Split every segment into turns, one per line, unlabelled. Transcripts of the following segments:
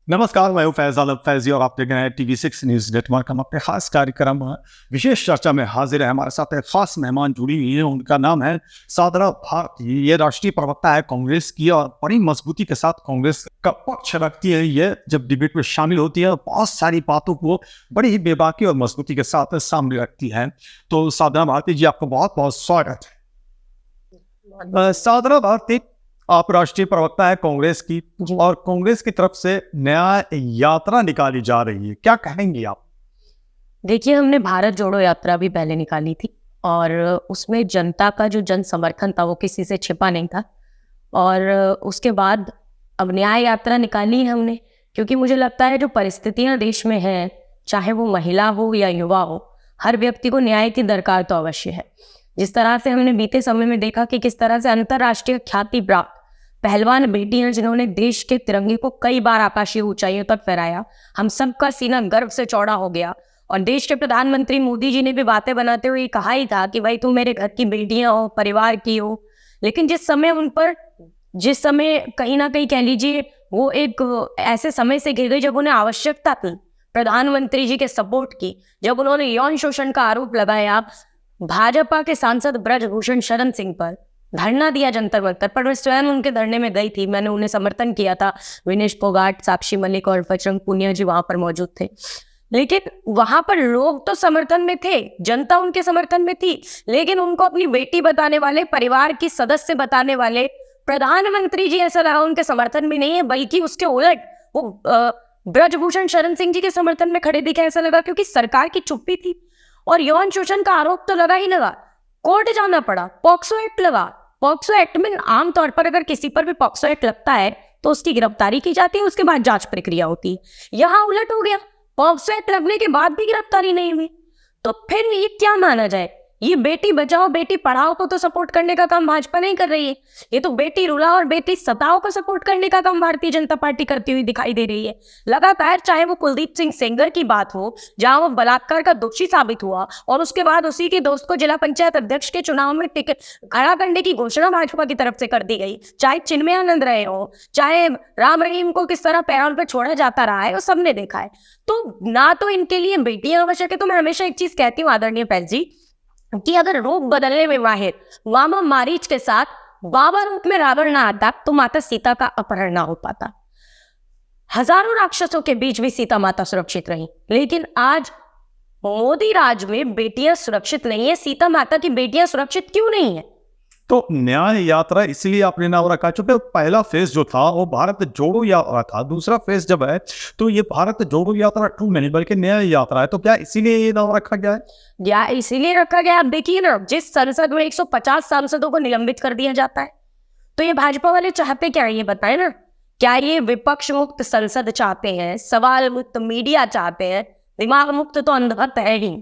नमस्कार, मैं हूं फैज आलम फैजी और आप देख रहे हैं TV6 न्यूज नेटवर्क। हम अपने खास कार्यक्रम विशेष चर्चा में हाजिर है। हमारे साथ एक खास मेहमान जुड़ी हुई है, उनका नाम है साधना भारती। ये राष्ट्रीय प्रवक्ता है कांग्रेस की और बड़ी मजबूती के साथ कांग्रेस का पक्ष रखती है। ये जब डिबेट में शामिल होती है बहुत सारी बातों को बड़ी ही बेबाकी और मजबूती के साथ सामने रखती है। तो साधना भारती जी, आपका बहुत बहुत स्वागत है। साधना भारती, आप राष्ट्रीय प्रवक्ता है कांग्रेस की और कांग्रेस की तरफ से नया यात्रा निकाली जा रही है, क्या कहेंगी आप?
देखिए, हमने भारत जोड़ो यात्रा भी पहले निकाली थी और उसमें जनता का जो जन समर्थन था वो किसी से छिपा नहीं था। और उसके बाद अब न्याय यात्रा निकाली है हमने, क्योंकि मुझे लगता है जो परिस्थितियां देश में हैं, चाहे वो महिला हो या युवा हो, हर व्यक्ति को न्याय की दरकार तो अवश्य है। जिस तरह से हमने बीते समय में देखा कि किस तरह से अंतर्राष्ट्रीय ख्याति प्राप्त पहलवान बेटियां जिन्होंने देश के तिरंगे को कई बार आकाशीय ऊंचाइयों तक फहराया, हम सबका सीना गर्व से चौड़ा हो गया। और देश के प्रधानमंत्री मोदी जी ने भी बातें बनाते हुए कहा ही था कि भाई तुम मेरे घर की बेटियां हो, परिवार की हो। लेकिन जिस समय कहीं ना कहीं कह लीजिए वो एक ऐसे समय से घिर गई जब उन्हें आवश्यकता थी प्रधानमंत्री जी के सपोर्ट की, जब उन्होंने यौन शोषण का आरोप लगाया भाजपा के सांसद ब्रजभूषण शरण सिंह पर, धरना दिया जंतर मंतर पर। मैं स्वयं उनके धरने में गई थी, मैंने उन्हें समर्थन किया था। विनेश फोगाट, साक्षी मलिक और बजरंग पुनिया जी वहां पर मौजूद थे। लेकिन वहां पर लोग तो समर्थन में थे, जनता उनके समर्थन में थी, लेकिन उनको अपनी बेटी बताने वाले, परिवार की सदस्य बताने वाले प्रधानमंत्री जी ऐसा लगा उनके समर्थन में नहीं है, बल्कि उसके उलट वो ब्रजभूषण शरण सिंह जी के समर्थन में खड़े दिखे। ऐसा लगा क्योंकि सरकार की चुप्पी थी। और यौन शोषण का आरोप तो लगा ही लगा, कोर्ट जाना पड़ा, पॉक्सो एक्ट लगा। पॉक्सो एक्ट में आमतौर पर अगर किसी पर भी पॉक्सो एक्ट लगता है तो उसकी गिरफ्तारी की जाती है, उसके बाद जांच प्रक्रिया होती है। यहाँ उलट हो गया, पॉक्सो एक्ट लगने के बाद भी गिरफ्तारी नहीं हुई। तो फिर ये क्या माना जाए? ये बेटी बचाओ बेटी पढ़ाओ को तो सपोर्ट करने का काम भाजपा नहीं कर रही है, ये तो बेटी रुलाओ और बेटी सताओ को सपोर्ट करने का काम भारतीय जनता पार्टी करती हुई दिखाई दे रही है लगातार। चाहे वो कुलदीप सिंह सेंगर की बात हो, जहां वो बलात्कार का दोषी साबित हुआ और उसके बाद उसी के दोस्त को जिला पंचायत अध्यक्ष के चुनाव में टिकट खड़ा करने की घोषणा भाजपा की तरफ से कर दी गई, चाहे चिन्मयानंद रहे हो, चाहे राम रहीम को किस तरह पैरोल पे छोड़ा जाता रहा है, वो सबने देखा है। तो ना तो इनके लिए बेटियां आवश्यक है। तो मैं हमेशा एक चीज कहती हूँ आदरणीय पैल जी, कि अगर रूप बदलने में माहिर वामा मारीच के साथ बाबा रूप में रावण ना आता तो माता सीता का अपहरण ना हो पाता। हजारों राक्षसों के बीच भी सीता माता सुरक्षित रही, लेकिन आज मोदी राज में बेटियां सुरक्षित नहीं है। सीता माता की बेटियां सुरक्षित क्यों नहीं है?
तो न्याय यात्रा इसलिए आपने नाम रखा क्योंकि पहला फेज जो था वो भारत जोड़ो यात्रा था, दूसरा फेज जब है तो ये भारत जोड़ो यात्रा 2 नहीं बल्कि न्याय यात्रा है। तो क्या इसीलिए ये नाम रखा गया है?
या इसीलिए रखा गया। आप देखिए ना, जिस संसद में 150 सांसदों को निलंबित कर दिया जाता है, तो ये भाजपा वाले चाहते क्या है ये बताएं ना। क्या ये विपक्ष मुक्त संसद चाहते हैं, सवाल मुक्त मीडिया चाहते हैं, दिमाग मुक्त तो अंधभक्त है ही?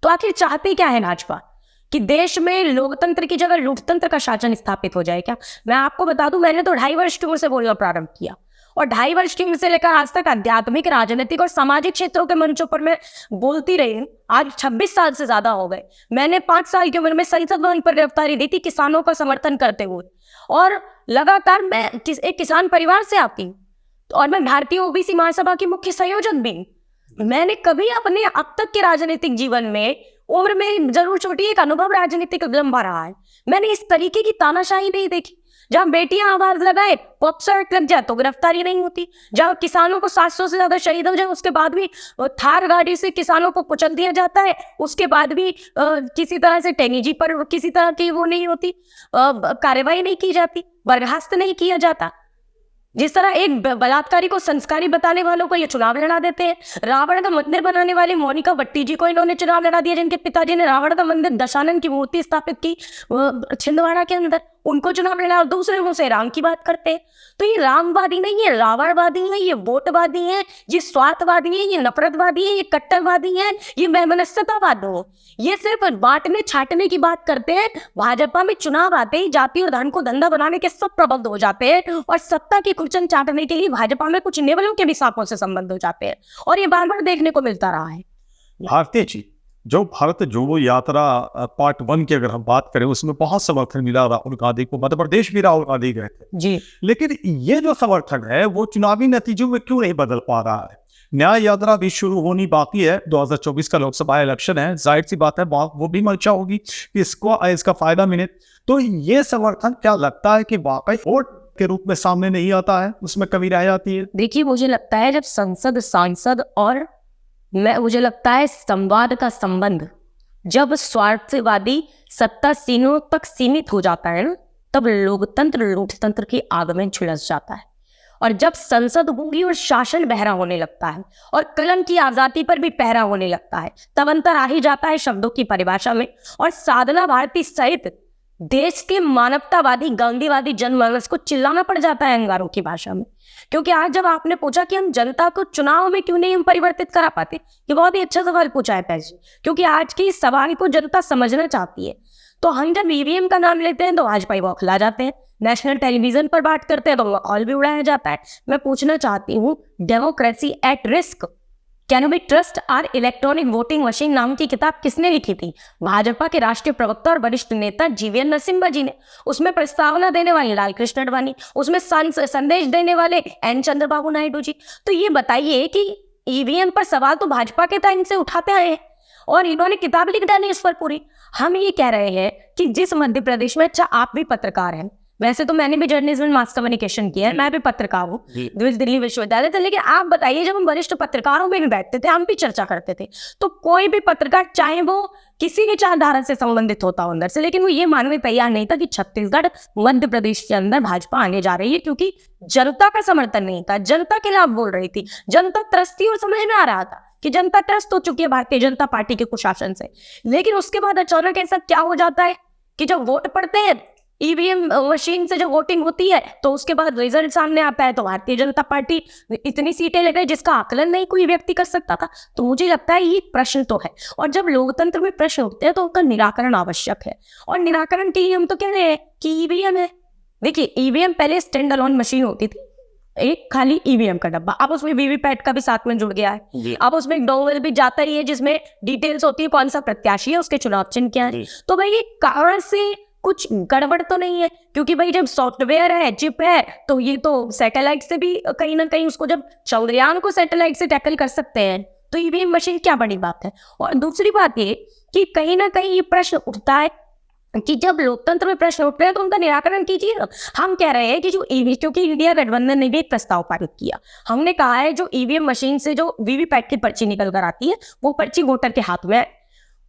तो आखिर चाहते क्या है भाजपा? कि देश में लोकतंत्र की जगह लूटतंत्र का शासन स्थापित हो जाए क्या? मैं आपको बता दूं, मैंने तो 2.5 वर्ष की उम्र से बोलना प्रारंभ किया और 2.5 वर्ष की उम्र से लेकर आज तक आध्यात्मिक, राजनीतिक और सामाजिक क्षेत्रों के मंचों पर मैं बोलती रही। आज 26 साल से ज्यादा हो गए। मैंने 5 साल की उम्र में संसद भवन पर गिरफ्तारी दी थी किसानों का समर्थन करते हुए, और लगातार मैं एक किसान परिवार से आती हूँ और मैं भारतीय ओबीसी महासभा की मुख्य संयोजक भी। मैंने कभी अपने अब तक के राजनीतिक जीवन में, उम्र में जरूर छोटी, एक अनुभव राजनीतिक लंबा रहा है, मैंने इस तरीके की तानाशाही नहीं देखी। जहां बेटियां आवाज लगाए पॉक्सो एक्ट लग जाए तो गिरफ्तारी नहीं होती, जहां किसानों को 700 से ज्यादा शहीद हो जाए उसके बाद भी थार गाड़ी से किसानों को कुचल दिया जाता है, उसके बाद भी किसी तरह से टेनीजी पर किसी तरह की वो नहीं होती, कार्रवाई नहीं की जाती, बर्खास्त नहीं किया जाता। जिस तरह एक बलात्कारी को संस्कारी बताने वालों को ये चुनाव लड़ा देते हैं। रावण का मंदिर बनाने वाली मोनिका भट्टी जी को इन्होंने चुनाव लड़ा दिया, जिनके पिताजी ने रावण का मंदिर, दशानन की मूर्ति स्थापित की छिंदवाड़ा के अंदर, उनको चुनाव लड़ा। दूसरे मुंह से राम की बात करते हैं। तो ये रामवादी नहीं है, रावणवादी है, ये वोटवादी है, ये स्वार्थवादी है, ये नफरतवादी है, ये कट्टरवादी है, ये वैमनस्यतावादी है। ये सिर्फ बांटने छाटने की बात करते हैं। भाजपा में चुनाव आते ही जाति और धर्म को धंधा बनाने के सब प्रबंध हो जाते हैं और सत्ता की कुर्चन चाटने के लिए भाजपा में कुछ नेवलों के भी सांपों से संबंध हो जाते हैं, और ये बार बार देखने को मिलता रहा है।
भारती जी, जो भारत जोड़ो यात्रा पार्ट 1 की अगर हम बात करें, उसमें बहुत समर्थन मिला राहुल गांधी को, मध्य प्रदेश भी राहुल गांधी गए थे।
जी
लेकिन ये जो समर्थन है वो चुनावी नतीजों में क्यों नहीं बदल पा रहा है? न्याय यात्रा भी शुरू होनी बाकी है, 2024 का लोकसभा इलेक्शन है, जाहिर सी बात है वो भी मंशा होगी कि इसका फायदा मिले। तो ये समर्थन क्या लगता है कि वाकई वोट के रूप में सामने नहीं आता है, उसमें कमी रह जाती है?
देखिए, मुझे लगता है जब संसद, सांसद और मुझे लगता है संवाद का संबंध जब स्वार्थवादी सत्ता सीनों तक सीमित हो जाता है ना, तब लोकतंत्र लोकतंत्र के आग में झुलस जाता है। और जब संसद होगी और शासन बहरा होने लगता है और कलम की आजादी पर भी पहरा होने लगता है, तब अंतर आ ही जाता है शब्दों की परिभाषा में। और साधना भारती सहित देश के मानवतावादी गांधीवादी जनमानस को चिल्लाना पड़ जाता है अंगारों की भाषा में। क्योंकि आज जब आपने पूछा कि हम जनता को चुनाव में क्यों नहीं हम परिवर्तित करा पाते, ये बहुत ही अच्छा सवाल पूछा है पैसे, क्योंकि आज के इस सवाल को जनता समझना चाहती है। तो हम जब ईवीएम का नाम लेते हैं तो भाजपा बौखला जाते हैं, नेशनल टेलीविजन पर बात करते हैं तो माहौल भी उड़ाया जाता है। मैं पूछना चाहती हूँ, democracy at risk, can we trust our electronic voting machine नाम की किताब किसने लिखी थी? भाजपा के राष्ट्रीय प्रवक्ता और वरिष्ठ नेता जीवीएन नरसिम्हा जी ने। उसमें प्रस्तावना देने वाले लालकृष्ण अडवाणी, उसमें संदेश देने वाले एन चंद्रबाबू नायडू जी। तो ये बताइए कि ईवीएम पर सवाल तो भाजपा के टाइम से उठाते आए हैं और इन्होंने किताब लिख डाली इस पर पूरी। हम ये कह रहे हैं कि जिस मध्य प्रदेश में, अच्छा आप भी पत्रकार हैं, वैसे तो मैंने भी जर्नलिज्म में मास कम्युनिकेशन किया है, मैं भी पत्रकार हूँ दिल्ली विश्वविद्यालय से, लेकिन आप बताइए जब हम वरिष्ठ पत्रकारों में भी बैठते थे, हम भी चर्चा करते थे, तो कोई भी पत्रकार चाहे वो किसी भी विचारधारा से संबंधित होता हो अंदर से, लेकिन वो ये मानने तैयार नहीं था कि छत्तीसगढ़ मध्य प्रदेश के अंदर भाजपा आने जा रही है, क्योंकि जनता का समर्थन नहीं था, जनता के खिलाफ बोल रही थी, जनता त्रस्ती और समझ में आ रहा था कि जनता त्रस्त हो चुकी है भारतीय जनता पार्टी के कुशासन से। लेकिन उसके बाद अचानक ऐसा क्या हो जाता है कि जब वोट पड़ते हैं ईवीएम मशीन से, जब वोटिंग होती है तो उसके बाद रिजल्ट सामने आता है तो भारतीय जनता पार्टी इतनी सीटें ले गई जिसका आकलन नहीं कोई व्यक्ति कर सकता था। तो मुझे लगता है ये प्रश्न तो है, और जब लोकतंत्र में प्रश्न उठते हैं तो उनका निराकरण आवश्यक है, और निराकरण के लिए हम तो कह रहे हैं कि ईवीएम है। देखिए, ईवीएम पहले स्टैंड अलोन मशीन होती थी, एक खाली ईवीएम का डब्बा, अब उसमें वीवीपैट का भी साथ में जुड़ गया है, अब उसमें एक डोंगल भी जाता ही है जिसमें डिटेल्स होती है कौन सा प्रत्याशी है, उसके चुनाव चिन्ह क्या है। तो भाई ये कारण से कुछ गड़बड़ तो नहीं है, क्योंकि भाई जब सॉफ्टवेयर है, चिप है, तो ये तो सैटेलाइट से भी कहीं ना कहीं उसको, जब चंद्रयान को सैटेलाइट से टैकल कर सकते हैं तो ईवीएम मशीन क्या बड़ी बात है। और दूसरी बात ये कि कहीं ना कहीं ये प्रश्न उठता है कि जब लोकतंत्र में प्रश्न उठ रहे हैं तो उनका निराकरण कीजिए। हम कह रहे हैं कि जो ईवी, क्योंकि इंडिया गठबंधन ने भी एक प्रस्ताव पारित किया, हमने कहा है जो ईवीएम मशीन से जो वीवीपैट की पर्ची निकल कर आती है वो पर्ची वोटर के हाथ में है,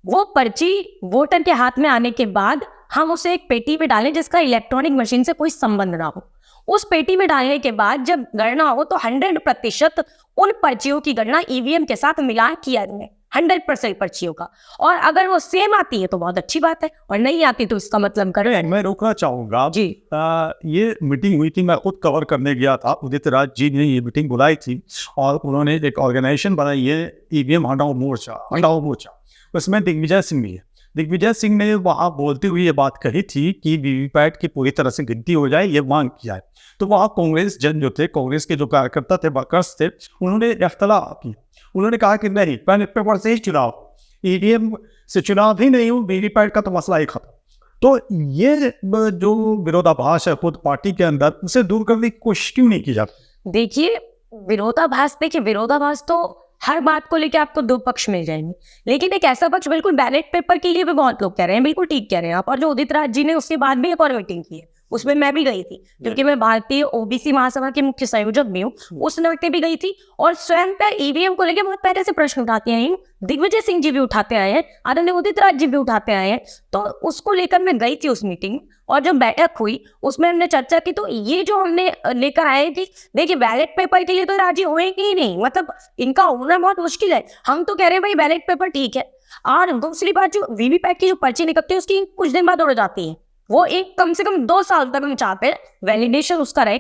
वो पर्ची वोटर के हाथ में आने के बाद हम उसे एक पेटी में डालें जिसका इलेक्ट्रॉनिक मशीन से कोई संबंध ना हो। उस पेटी में डालने के बाद जब गणना हो तो 100% उन पर्चियों की गणना ईवीएम के साथ मिलान किया जाए, 100% पर्चियों का, और अगर वो सेम आती है तो बहुत अच्छी बात है, और नहीं आती तो इसका मतलब करें।
मैं रोकना चाहूंगा जी, ये मीटिंग हुई थी, मैं खुद कवर करने गया था, उदित राज जी ने ये मीटिंग बुलाई थी और उन्होंने एक ऑर्गेनाइजेशन बनाई है ईवीएम हटाओ मोर्चा, उसमें दिग्विजय सिंह भी है। दिग्विजय सिंह ने वहाँ बोलते हुए ये बात कही थी कि वीवीपैट की पूरी तरह से गिनती हो जाए, ये मांग किया है। तो वहाँ कांग्रेस जन जो थे, कांग्रेस के जो कार्यकर्ता थे, वर्कर्स थे, उन्होंने इख्तलाफ किया, उन्होंने कहा कि नहीं, बैलेट पेपर से ही चुनाव, ईवीएम से चुनाव ही नहीं हो, वीवीपैट का तो मसला ही खत्म। तो ये जो विरोधाभास है खुद पार्टी के अंदर, उसे दूर करने की कोशिश क्यों नहीं की जाती?
देखिए, विरोधाभास तो हर बात को लेकर आपको दो पक्ष मिल जाएंगे, लेकिन एक ऐसा पक्ष, बिल्कुल बैलेट पेपर के लिए भी बहुत लोग कह रहे हैं, बिल्कुल ठीक कह रहे हैं आप, और जो उदित राज जी ने उसके बाद भी एक और मीटिंग की है, उसमें मैं भी गई थी, क्योंकि मैं भारतीय ओबीसी महासभा के मुख्य संयोजक भी हूँ, उस वक्त भी गई थी, और स्वयं पर ईवीएम को लेकर बहुत पहले से प्रश्न उठाते आए हैं, दिग्विजय सिंह जी भी उठाते आए हैं, आदरणीय उदित राज जी भी उठाते आए हैं, तो उसको लेकर मैं गई थी उस मीटिंग, और जब बैठक हुई उसमें हमने चर्चा की, तो ये जो हमने लेकर आए कि देखिए बैलेट पेपर के लिए तो राजी होएंगे ही नहीं, मतलब इनका होना बहुत मुश्किल है। हम तो कह रहे हैं भाई बैलेट पेपर ठीक है, और दूसरी बात जो वीवीपैट की जो पर्ची निकलती है उसकी कुछ दिन बाद उड़ जाती है, वो एक कम से कम 2 साल तक हम चाहते हैं वैलिडेशन उसका रहे,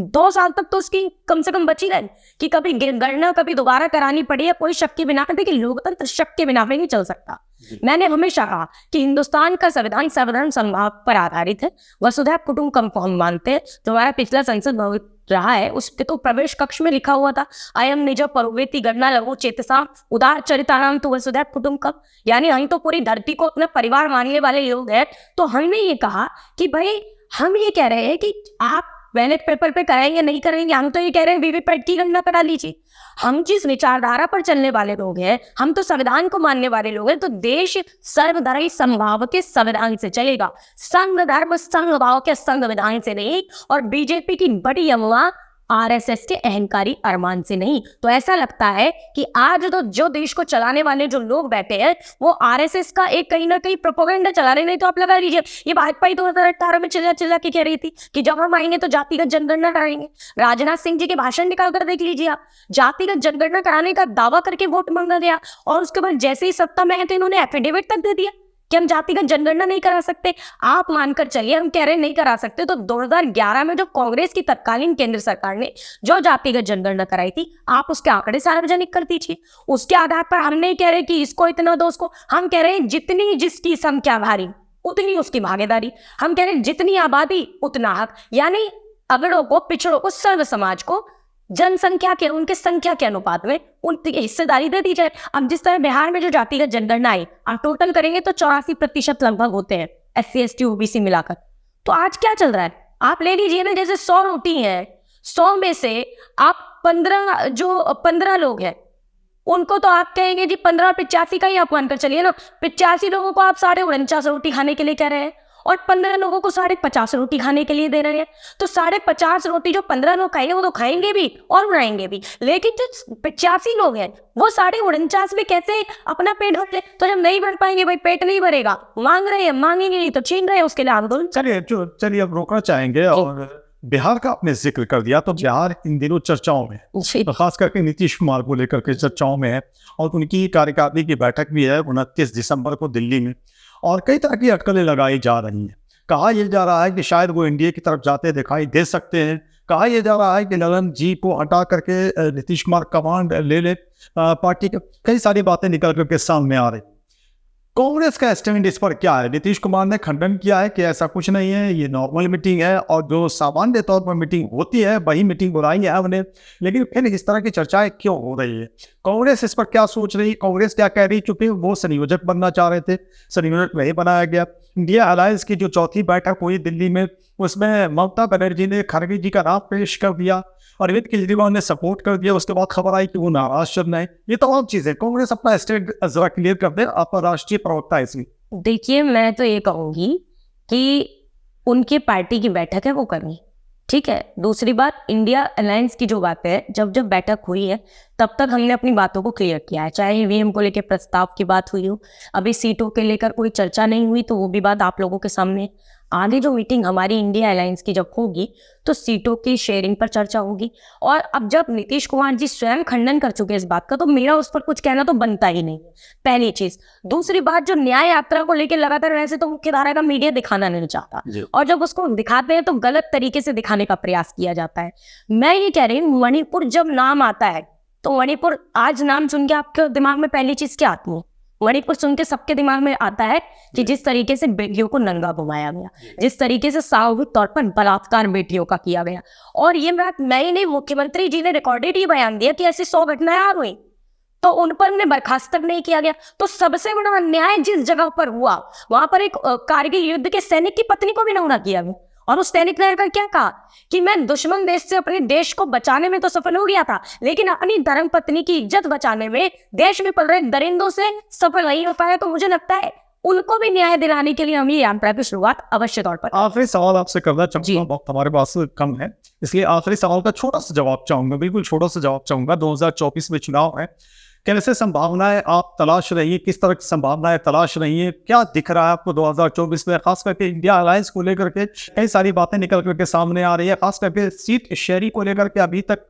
2 साल तक तो उसकी कम से कम बची रहे, कि कभी गणना कभी दोबारा करानी पड़ी है, कोई शक के बिना। देखिए, लोकतंत्र शक के बिना भी नहीं चल सकता, मैंने हमेशा कहा कि हिंदुस्तान का संविधान सर्वधर्म समभाव पर आधारित है, वसुधैव कुटुंबकम को हम मानते हैं। जो हमारा पिछला संसद भवन रहा है उसके तो प्रवेश कक्ष में लिखा हुआ था, अयम निज परोवेति गणना लघु चेतसा उदार चरितानाम तो वसुधैव कुटुंबकम, यानी हम तो पूरी धरती को अपना परिवार मानने वाले लोग हैं। तो हमने ये कहा कि भाई हम ये कह रहे हैं कि आप बैलेट पेपर पे कराएंगे नहीं करेंगे, हम तो ये कह रहे हैं वीवीपैट की गणना करा लीजिए। हम जिस विचारधारा पर चलने वाले लोग हैं, हम तो संविधान को मानने वाले लोग हैं, तो देश सर्वधर्म समभाव के संविधान से चलेगा, संघ धर्म संघभाव के संविधान से नहीं, और बीजेपी की बड़ी अम्मा आरएसएस के अहंकारी अरमान से नहीं। तो ऐसा लगता है कि आज तो जो देश को चलाने वाले जो लोग बैठे हैं वो आरएसएस का एक कहीं ना कहीं प्रोपेगेंडा चला रहे। नहीं तो आप लगा लीजिए, ये भाजपा ही 2018 में चिल्ला चिल्ला के कह रही थी कि जब हम आएंगे तो जातिगत जनगणना कराएंगे। राजनाथ सिंह जी के भाषण निकाल कर देख लीजिए आप, जातिगत जनगणना कराने का दावा करके वोट मांगा गया, और उसके बाद जैसे ही सत्ता में है तो इन्होंने एफिडेविट तक दे दिया कि हम जातिगत जनगणना नहीं करा सकते। आप मानकर चलिए, हम कह रहे हैं नहीं करा सकते, तो 2011 में जो कांग्रेस की तत्कालीन केंद्र सरकार ने जो जातिगत जनगणना कराई थी, आप उसके आंकड़े सार्वजनिक कर दीजिए। उसके आधार पर हम नहीं कह रहे कि इसको इतना दो उसको, हम कह रहे हैं जितनी जिसकी संख्या भारी उतनी उसकी भागीदारी, हम कह रहे हैं जितनी आबादी उतना हक, यानी अगड़ों को पिछड़ों को सर्व समाज को जनसंख्या के उनके संख्या के अनुपात में उनकी हिस्सेदारी दे दी जाए। अब जिस तरह बिहार में जो जातिगत जनगणना आई, आप टोटल करेंगे तो 84% लगभग होते हैं SC ST OBC मिलाकर। तो आज क्या चल रहा है, आप ले लीजिए ना, जैसे 100 रोटी है, 100 में से आप 15 लोग हैं, उनको तो आप कहेंगे जी 15 और 85 का ही आप मानकर चलिए ना, 85 लोगों को आप 49.5 रोटी खाने के लिए कह रहे हैं, और 15 लोगों को 50 रोटी खाने के लिए दे रहे हैं। तो 50 रोटी जो 15 लोग खाएंगे वो तो खाएंगे भी और बनाएंगे भी, लेकिन जो 85 लोग हैं वो 49.5 में कैसे अपना पेट भर ले? तो जब नहीं भर पाएंगे, भाई पेट नहीं भरेगा, मांग रहे हैं, मांगेंगे नहीं तो छीन रहे हैं, उसके लिए आंदोलन।
चलिए अब रोकना चाहेंगे। और बिहार का आपने जिक्र कर दिया, तो बिहार इन दिनों चर्चाओं में है, तो खास करके नीतीश कुमार को लेकर के चर्चाओं में है, और उनकी कार्यकारिणी की बैठक भी है 29 दिसंबर को दिल्ली में, और कई तरह की अटकलें लगाई जा रही हैं। कहा यह जा रहा है कि शायद वो एनडीए की तरफ जाते दिखाई दे सकते हैं, कहा यह जा रहा है कि ललन जी को हटा करके नीतीश कुमार कमांड ले ले पार्टी के, कई सारी बातें निकल करके सामने आ रही। कांग्रेस का स्टैंड इस पर क्या है? नीतीश कुमार ने खंडन किया है कि ऐसा कुछ नहीं है, ये नॉर्मल मीटिंग है, और जो सामान्य तौर पर मीटिंग होती है वही मीटिंग बुलाई है हमने, लेकिन फिर इस तरह की चर्चाएं क्यों हो रही है? कांग्रेस इस पर क्या सोच रही, कांग्रेस क्या कह रही? चूंकि वो संयोजक बनना चाह रहे थे, संयोजक नहीं बनाया गया। इंडिया अलायंस की जो चौथी बैठक हुई दिल्ली में, उसमें ममता बनर्जी ने खड़गे जी का नाम पेश कर दिया, अरविंद केजरीवाल ने सपोर्ट कर दिया, उसके बाद खबर आई कि वो नाराज चल रहे हैं। ये तमाम चीजें, कांग्रेस अपना स्टेट जरा क्लियर कर दे, आपका राष्ट्रीय प्रवक्ता है इसमें।
देखिए, मैं तो ये कहूंगी कि उनकी पार्टी की बैठक है वो करनी ठीक है। दूसरी बात, इंडिया अलायंस की जो बात है, जब जब बैठक हुई है तब तक हमने अपनी बातों को क्लियर किया है, चाहे ईवीएम को लेकर प्रस्ताव की बात हुई हो, अभी सीटों के लेकर कोई चर्चा नहीं हुई तो वो भी बात आप लोगों के सामने। आगे जो मीटिंग हमारी इंडिया अलायंस की जब होगी तो सीटों की शेयरिंग पर चर्चा होगी। और अब जब नीतीश कुमार जी स्वयं खंडन कर चुके हैं इस बात का, तो मेरा उस पर कुछ कहना तो बनता ही नहीं है, पहली चीज। दूसरी बात, जो न्याय यात्रा को लेकर लगातार वैसे तो मुख्यधारा का मीडिया दिखाना नहीं चाहता, और जब उसको दिखाते हैं तो गलत तरीके से दिखाने का प्रयास किया जाता है। मैं ये कह रही हूँ, मणिपुर जब नाम आता है तो मणिपुर, आज नाम सुन के आपके दिमाग में पहली चीज क्या आती है? मणिपुर सुन के सबके दिमाग में आता है कि जिस तरीके से बेटियों को नंगा घुमाया गया, जिस तरीके से सामूहिक तौर पर बलात्कार बेटियों का किया गया। और ये बात मैं ही नहीं, मुख्यमंत्री जी ने रिकॉर्डेड ही बयान दिया कि ऐसी 100 घटनाएं आ गई तो उन पर उन्हें बर्खास्त तक नहीं किया गया। तो सबसे बड़ा अन्याय जिस जगह पर हुआ, वहां पर एक कारगिल युद्ध के सैनिक की पत्नी को भी नंगा किया गया, और उस सैनिक ने क्या कहा कि मैं दुश्मन देश से अपने देश को बचाने में तो सफल हो गया था, लेकिन अपनी धर्म पत्नी की इज्जत बचाने में देश में पल रहे दरिंदों से सफल नहीं हो पाया। तो मुझे लगता है उनको भी न्याय दिलाने के लिए हम ये यात्रा की शुरुआत अवश्य तौर पर।
आखिरी सवाल आपसे करना चाहूंगा, वक्त हमारे पास कम है, इसलिए आखिरी सवाल का छोटा सा जवाब चाहूंगा, बिल्कुल छोटा सा जवाब चाहूंगा। 2024 में चुनाव है, कैसे संभावनाएं आप तलाश रही है, किस तरह की संभावनाएं तलाश रही है, क्या दिख रहा है आपको 2024 में? खास करके इंडिया अलायंस को लेकर के कई सारी बातें निकल करके सामने आ रही है, खास करके सीट शेयरिंग को लेकर के अभी तक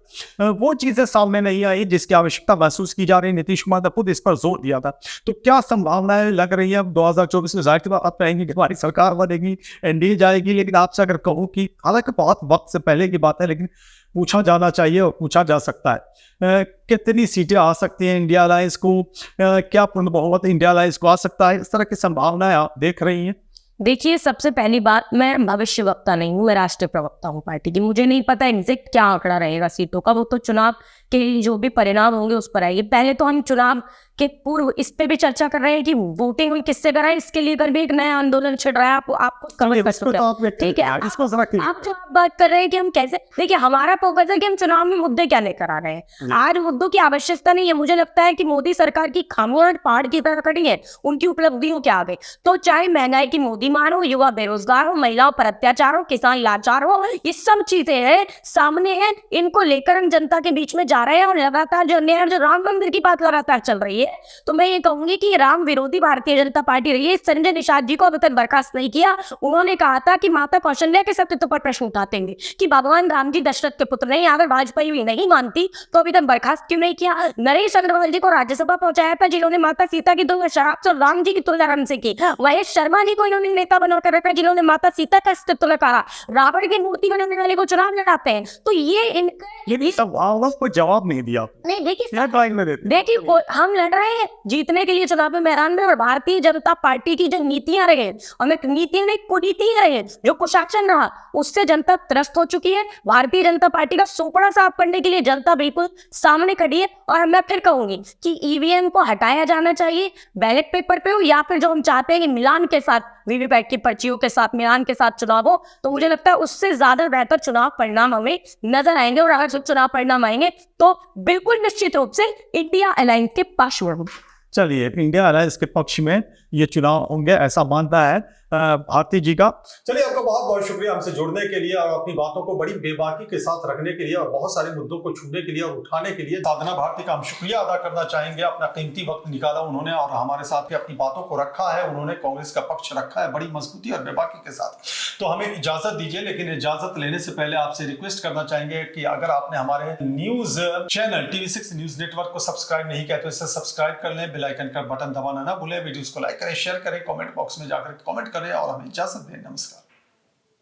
वो चीजें सामने नहीं आई जिसकी आवश्यकता महसूस की जा रही है। नीतीश कुमार ने खुद इस पर जोर दिया था, तो क्या संभावनाएं लग रही है अब 2024 में? जाहिर सी बात आप कहेंगे कि हमारी सरकार बनेगी, एनडीए जाएगी, लेकिन आपसे अगर कहूँ कि हालांकि बहुत वक्त से पहले की बात है, लेकिन पूछा जाना चाहिए और पूछा जा सकता है। कितनी सीटें आ सकती हैं इंडिया अलायंस को, क्या पूर्ण बहुमत इंडिया अलायंस को आ सकता है, इस तरह की संभावनाएं आप देख रही हैं?
देखिए, सबसे पहली बात, मैं भविष्य वक्ता नहीं हूँ, मैं राष्ट्रीय प्रवक्ता हूँ पार्टी की। मुझे नहीं पता एग्जैक्ट क्या आंकड़ा रहेगा सीटों का, वो तो चुनाव के जो भी परिणाम होंगे उस पर आएगी। पहले तो हम चुनाव के पूर्व इस पे भी चर्चा कर रहे हैं कि वोटिंग हम किससे कराएं। इसके लिए अगर भी एक नया आंदोलन छिड़ रहा है, आपको कमेंट कर सकते हैं, ठीक है? आप जो आप बात कर रहे हैं कि हम कैसे, देखिए हमारा फोकस है कि हम चुनाव में मुद्दे क्या लेकर आ रहे हैं। आज मुद्दों की आवश्यकता नहीं है। मुझे लगता है कि मोदी सरकार की खामोश पहाड़ की तरह खड़ी है, उनकी उपलब्धियों क्या आ गई। तो चाहे महंगाई की मोदी मार हो, युवा बेरोजगार हो, महिलाओं पर अत्याचार हो, किसान लाचार हो, ये सब चीजें हैं सामने हैं। इनको लेकर हम जनता के बीच में जा रहे हैं और लगातार जो राम मंदिर की बात लगातार चल रही है, तो मैं ये कहूंगी कि राम विरोधी भारतीय जनता पार्टी रही है। संजय निषाद जी को अभी तक बर्खास्त नहीं किया। उन्होंने कहा था कि माता कौशल्या के सत्यत्व पर प्रश्न उठातेंगे कि भगवान राम जी दशरथ के पुत्र नहीं। अगर वाजपेयी भी नहीं मानती तो अभी तक बर्खास्त क्यों नहीं किया? नरेश अग्रवाल जी को राज्यसभा पहुंचाया था, जिन्होंने माता सीता की तुलना शराब से राम जी की तुलना राम से की। महेश शर्मा जी को इन्होंने नेता बनाकर रखा, जिन्होंने माता सीता का अस्तित्व कहा। रावण की मूर्ति बनाने वाले को चुनाव लड़ाते हैं। तो ये भी
सवालों को जवाब नहीं दिया।
नहीं, देखिए हम लड़ रहे हैं जीतने के लिए चुनाव में मैदान में, और भारतीय जनता पार्टी की जो नीतियां रहे, और नीतियां नहीं कुनीतियां रहे, जो कुशासन रहा, उससे जनता त्रस्त हो चुकी है। भारतीय जनता पार्टी का सोपड़ा साफ करने के लिए जनता बिल्कुल सामने खड़ी है। और मैं फिर कहूंगी कि ईवीएम को हटाया जाना चाहिए, बैलेट पेपर पे हो, या फिर जो हम चाहते हैं कि मिलान के साथ, वीवीपैट की पर्चियों के साथ मिलान के साथ चुनाव हो, तो मुझे लगता है उससे ज्यादा बेहतर चुनाव परिणाम हमें नजर आएंगे। और अगर चुनाव परिणाम आएंगे तो बिल्कुल निश्चित रूप से इंडिया अलायंस के पक्ष में होंगे।
चलिए, इंडिया अलायंस के पक्ष में ये चुनाव होंगे, ऐसा मानना है भारती जी का। चलिए, आपका बहुत बहुत शुक्रिया हमसे जुड़ने के लिए और अपनी बातों को बड़ी बेबाकी के साथ रखने के लिए और बहुत सारे मुद्दों को छूने के लिए और उठाने के लिए। साधना भारती का हम शुक्रिया अदा करना चाहेंगे। अपना कीमती वक्त निकाला उन्होंने और हमारे साथ भी अपनी बातों को रखा है। उन्होंने कांग्रेस का पक्ष रखा है बड़ी मजबूती और बेबाकी के साथ। तो हमें इजाजत दीजिए, लेकिन इजाजत लेने से पहले आपसे रिक्वेस्ट करना चाहेंगे कि अगर आपने हमारे news channel TV6 news network को सब्सक्राइब नहीं किया तो इसे सब्सक्राइब कर लें, बेल आइकन का बटन दबाना ना भूलें, वीडियोस को लाइक करें, शेयर करें, कमेंट बॉक्स में जाकर कमेंट करें और हमें इजाजत दें। नमस्कार।